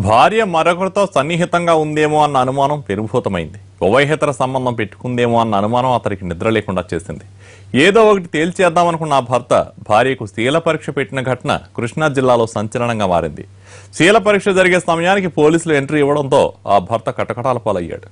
భార్య మరొకరితో సన్నిహితంగా ఉందేమో అన్న అనుమానం పెనుభూతమైంది. ఉభయహేతర సంబంధం పెట్టుకుందేమో అన్న అనుమానం అతనికి నిద్ర లేకుండా చేసింది. ఏదో ఒకటి తేల్చేద్దామనుకున్న ఆ భర్త భార్యకు శీల పరీక్ష పెట్టిన ఘటన కృష్ణా జిల్లాలో సంచలనంగా మారింది. శీల పరీక్ష జరిగే సమయానికి పోలీసులు ఎంట్రీ ఇవ్వడంతో ఆ భర్త కటకటాల పాలయ్యాడు.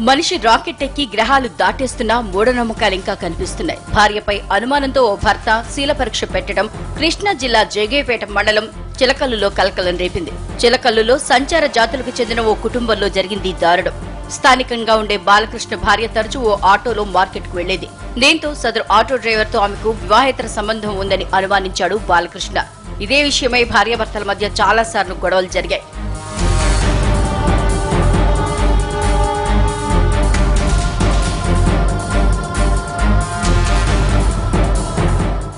మనిషి రాకెట్ ఎక్కి గ్రహాలు దాటేస్తున్నా మూఢనమ్మకాలు ఇంకా కనిపిస్తున్నాయి. భార్యపై అనుమానంతో ఓ భర్త శీల పరీక్ష పెట్టడం కృష్ణా జిల్లా జగ్గయ్యపేట మండలం చిలకల్లులో కలకలం రేపింది. చిలకల్లులో సంచార జాతులకు చెందిన ఓ కుటుంబంలో జరిగింది దారుణం. స్థానికంగా ఉండే బాలకృష్ణ భార్య తరచూ ఓ ఆటోలో మార్కెట్ కు వెళ్లేది. దీంతో సదరు ఆటో డ్రైవర్ తో ఆమెకు వివాహేతర సంబంధం ఉందని అనుమానించాడు బాలకృష్ణ. ఇదే విషయమై భార్యాభర్తల మధ్య చాలా సార్లు గొడవలు జరిగాయి.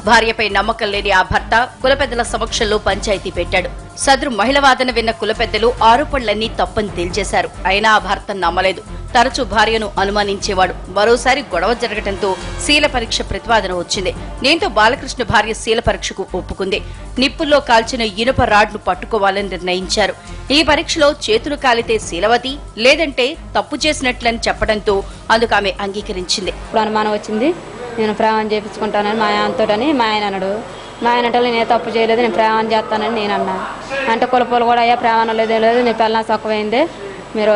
భార్యపై నమ్మకం లేని ఆ భర్త కులపెద్దల సమక్షంలో పంచాయతీ పెట్టాడు. సదరు మహిళ వాదన విన్న కులపెద్దలు ఆరోపణలన్నీ తప్పని తేల్చేశారు. అయినా ఆ భర్త నమ్మలేదు. తరచూ భార్యను అనుమానించేవాడు. మరోసారి గొడవ జరగడంతో శీల పరీక్ష ప్రతిపాదన వచ్చింది. దీంతో బాలకృష్ణ భార్య శీల పరీక్షకు ఒప్పుకుంది. నిప్పుల్లో కాల్చిన ఇనుప రాడ్ను పట్టుకోవాలని నిర్ణయించారు. ఈ పరీక్షలో చేతులు కాలితే శీలవతి, లేదంటే తప్పు చేసినట్లని చెప్పడంతో అందుకు ఆమె అంగీకరించింది. అనుమానం వచ్చింది, నేను ప్రయాణం చేయించుకుంటానని మా ఆయనతోటని మా ఆయన అన్నాడు. మా ఆయన అంటే నేను తప్పు చేయలేదు, నేను ప్రయాణం చేస్తానని నేను అన్నా. అంటే కులపోలు కూడా అయ్యా ప్రయాణం లేదేం లేదు, నీ పిల్లల తక్కువైంది, మీరు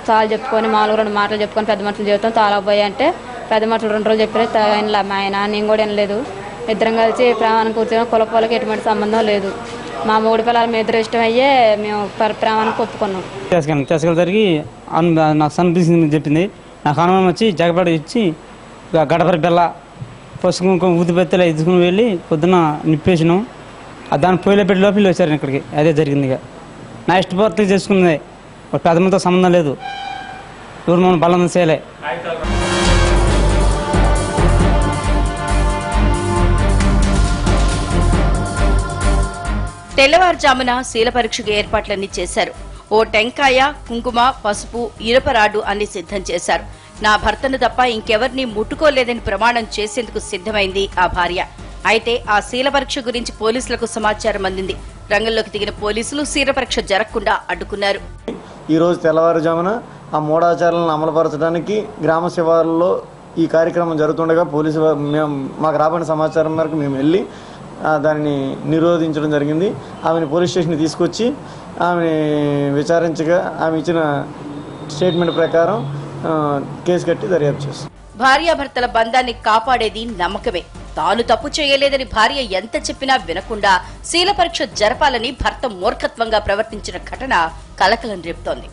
చాలా చెప్పుకొని మామూలుగా 2 మాటలు చెప్పుకొని పెద్ద మనుషులు చెబుతాం చాలా పోయి అంటే పెద్ద మనుషులు 2 రోజులు చెప్పారు. వినలే మా ఆయన, నేను కూడా వినలేదు. ఇద్దరం కలిసి ప్రయాణం కూర్చొని కులపోలకి ఎటువంటి సంబంధం లేదు. మా 3 పిల్లలు మీ ఇద్దరు ఇష్టం అయ్యే మేము ప్రయాణానికి ఒప్పుకున్నాం. తీసుకెళ్ళి నాకు సన్నిపించింది చెప్పింది. నాకు అనుమానం వచ్చి జగపడ ఇచ్చి గడపరి పిల్ల పసుకు ఊదిపెత్తలు ఎదుకుని వెళ్ళి పొద్దున నిప్పేసినాం. దాన్ని పొయ్యిలో పెట్టి లోపలి వచ్చారు ఇక్కడికి. అదే జరిగింది. ఇక నా ఇష్టపూర్తిగా చేసుకున్నది, ఒక పెద్దమ్మతో సంబంధం లేదు. ఎవరు మనం బలం చేయలే. తెల్లవారుజామున శీల పరీక్షకు ఏర్పాట్లన్నీ చేశారు. ఓ టెంకాయ, కుంకుమ, పసుపు, ఇనుపరాడు అన్ని సిద్ధం చేశారు. నా భర్తను తప్ప ఇంకెవరిని ముట్టుకోలేదని ప్రమాణం చేసేందుకు సిద్ధమైంది ఆ భార్య. అయితే ఆ శీల పరీక్ష గురించి పోలీసులకు సమాచారం అందింది. రంగంలోకి దిగిన పోలీసులు శీల పరీక్ష జరగకుండా అడ్డుకున్నారు. ఈ రోజు తెల్లవారుజామున ఆ మూఢాచారాలను అమలుపరచడానికి గ్రామ శివారులో ఈ కార్యక్రమం జరుగుతుండగా మాకు రాబడిన సమాచారం మేరకు మేము వెళ్ళి దానిని నిరోధించడం జరిగింది. ఆమెను పోలీస్ స్టేషన్కి తీసుకొచ్చి ఆమెని విచారించగా ఆమె ఇచ్చిన స్టేట్మెంట్ ప్రకారం కేసు కట్టి దర్యాప్తు చేస్తాం. భార్యాభర్తల బంధాన్ని కాపాడేది నమ్మకమే. తాను తప్పు చేయలేదని భార్య ఎంత చెప్పినా వినకుండా శీల పరీక్ష జరపాలని భర్త మూర్ఖత్వంగా ప్రవర్తించిన ఘటన కలకలం రేపుతోంది.